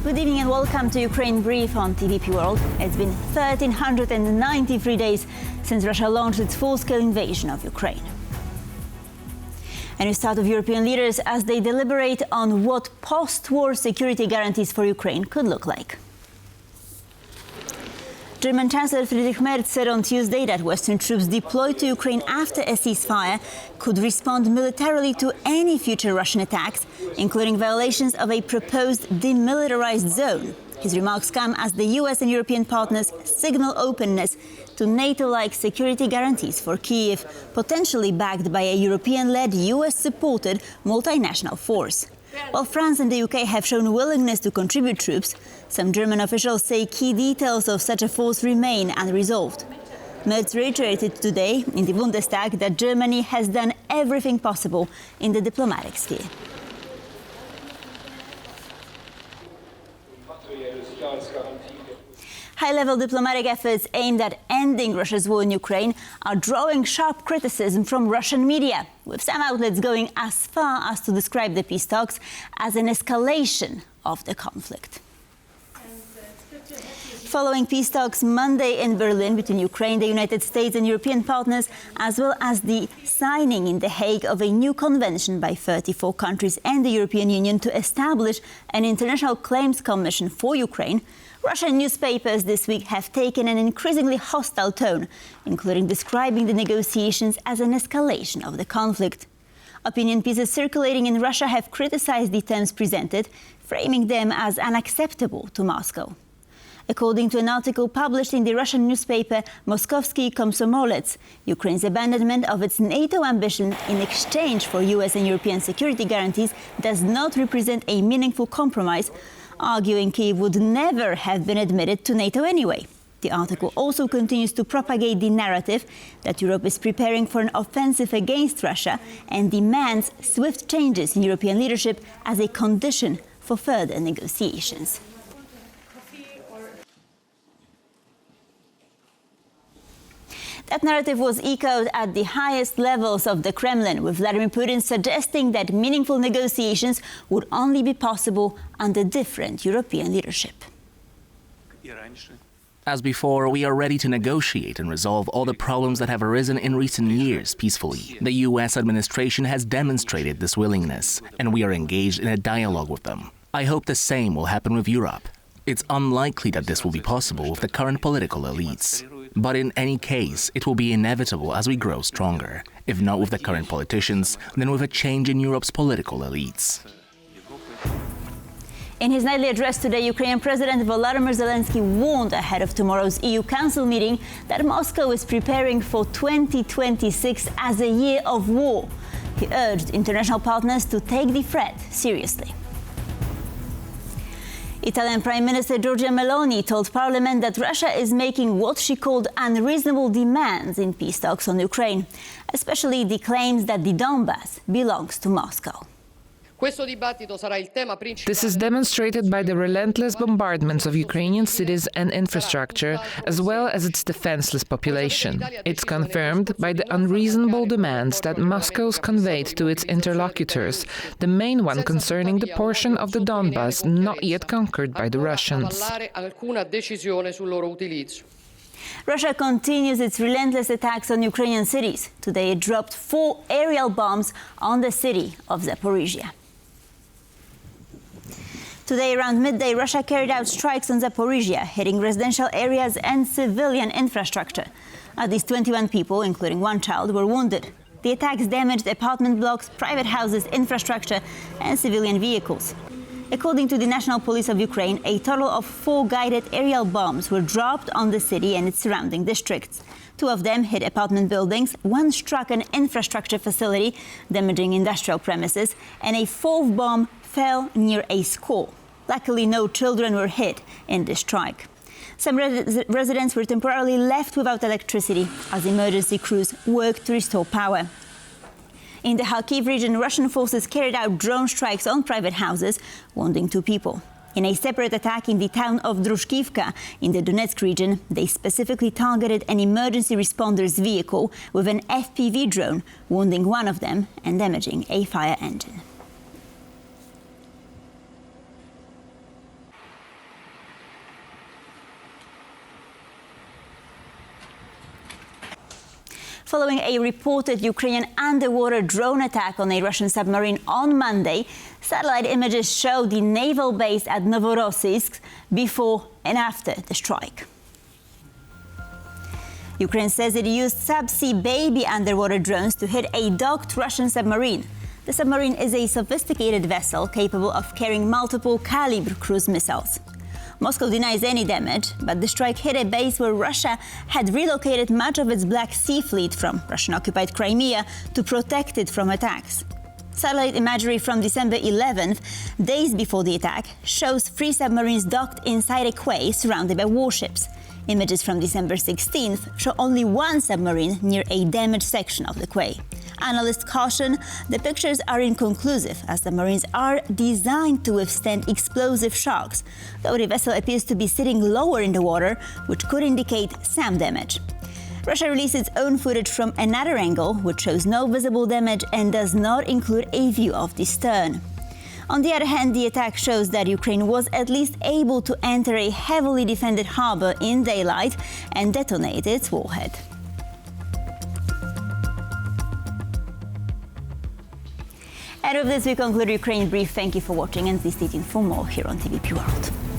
Good evening and welcome to Ukraine Brief on TVP World. It's been 1,393 days since Russia launched its full-scale invasion of Ukraine. A new start of European leaders as they deliberate on what post-war security guarantees for Ukraine could look like. German Chancellor Friedrich Merz said on Tuesday that Western troops deployed to Ukraine after a ceasefire could respond militarily to any future Russian attacks, including violations of a proposed demilitarized zone. His remarks come as the US and European partners signal openness to NATO-like security guarantees for Kyiv, potentially backed by a European-led, US-supported multinational force. While France and the UK have shown willingness to contribute troops, some German officials say key details of such a force remain unresolved. Merz reiterated today in the Bundestag that Germany has done everything possible in the diplomatic sphere. High-level diplomatic efforts aimed at ending Russia's war in Ukraine are drawing sharp criticism from Russian media, with some outlets going as far as to describe the peace talks as an escalation of the conflict. Following peace talks Monday in Berlin between Ukraine, the United States and European partners, as well as the signing in The Hague of a new convention by 34 countries and the European Union to establish an international claims commission for Ukraine, Russian newspapers this week have taken an increasingly hostile tone, including describing the negotiations as an escalation of the conflict. Opinion pieces circulating in Russia have criticized the terms presented, framing them as unacceptable to Moscow. According to an article published in the Russian newspaper Moskovsky Komsomolets, Ukraine's abandonment of its NATO ambition in exchange for US and European security guarantees does not represent a meaningful compromise, arguing Kyiv would never have been admitted to NATO anyway. The article also continues to propagate the narrative that Europe is preparing for an offensive against Russia and demands swift changes in European leadership as a condition for further negotiations. That narrative was echoed at the highest levels of the Kremlin, with Vladimir Putin suggesting that meaningful negotiations would only be possible under different European leadership. As before, we are ready to negotiate and resolve all the problems that have arisen in recent years peacefully. The US administration has demonstrated this willingness, and we are engaged in a dialogue with them. I hope the same will happen with Europe. It's unlikely that this will be possible with the current political elites. But in any case, it will be inevitable as we grow stronger. If not with the current politicians, then with a change in Europe's political elites. In his nightly address today, Ukrainian President Volodymyr Zelenskyy warned ahead of tomorrow's EU Council meeting that Moscow is preparing for 2026 as a year of war. He urged international partners to take the threat seriously. Italian Prime Minister Giorgia Meloni told Parliament that Russia is making what she called unreasonable demands in peace talks on Ukraine, especially the claims that the Donbas belongs to Moscow. This is demonstrated by the relentless bombardments of Ukrainian cities and infrastructure, as well as its defenseless population. It's confirmed by the unreasonable demands that Moscow's conveyed to its interlocutors, the main one concerning the portion of the Donbas not yet conquered by the Russians. Russia continues its relentless attacks on Ukrainian cities. Today it dropped 4 aerial bombs on the city of Zaporizhzhia. Today, around midday, Russia carried out strikes on Zaporizhzhia, hitting residential areas and civilian infrastructure. At least 21 people, including 1 child, were wounded. The attacks damaged apartment blocks, private houses, infrastructure, and civilian vehicles. According to the National Police of Ukraine, a total of 4 guided aerial bombs were dropped on the city and its surrounding districts. 2 of them hit apartment buildings, 1 struck an infrastructure facility, damaging industrial premises, and a 4th bomb fell near a school. Luckily, no children were hit in this strike. Some residents were temporarily left without electricity as emergency crews worked to restore power. In the Kharkiv region, Russian forces carried out drone strikes on private houses, wounding 2 people. In a separate attack in the town of Drushkivka in the Donetsk region, they specifically targeted an emergency responders vehicle with an FPV drone, wounding 1 of them and damaging a fire engine. Following a reported Ukrainian underwater drone attack on a Russian submarine on Monday, satellite images show the naval base at Novorossiysk before and after the strike. Ukraine says it used subsea baby underwater drones to hit a docked Russian submarine. The submarine is a sophisticated vessel capable of carrying multiple caliber cruise missiles. Moscow denies any damage, but the strike hit a base where Russia had relocated much of its Black Sea fleet from Russian-occupied Crimea to protect it from attacks. Satellite imagery from December 11th, days before the attack, shows 3 submarines docked inside a quay surrounded by warships. Images from December 16th show only 1 submarine near a damaged section of the quay. Analysts caution the pictures are inconclusive, as submarines are designed to withstand explosive shocks, though the vessel appears to be sitting lower in the water, which could indicate some damage. Russia released its own footage from another angle, which shows no visible damage and does not include a view of the stern. On the other hand, the attack shows that Ukraine was at least able to enter a heavily defended harbor in daylight and detonate its warhead. And with this, we conclude Ukraine Brief. Thank you for watching, and please stay tuned for more here on TVP World.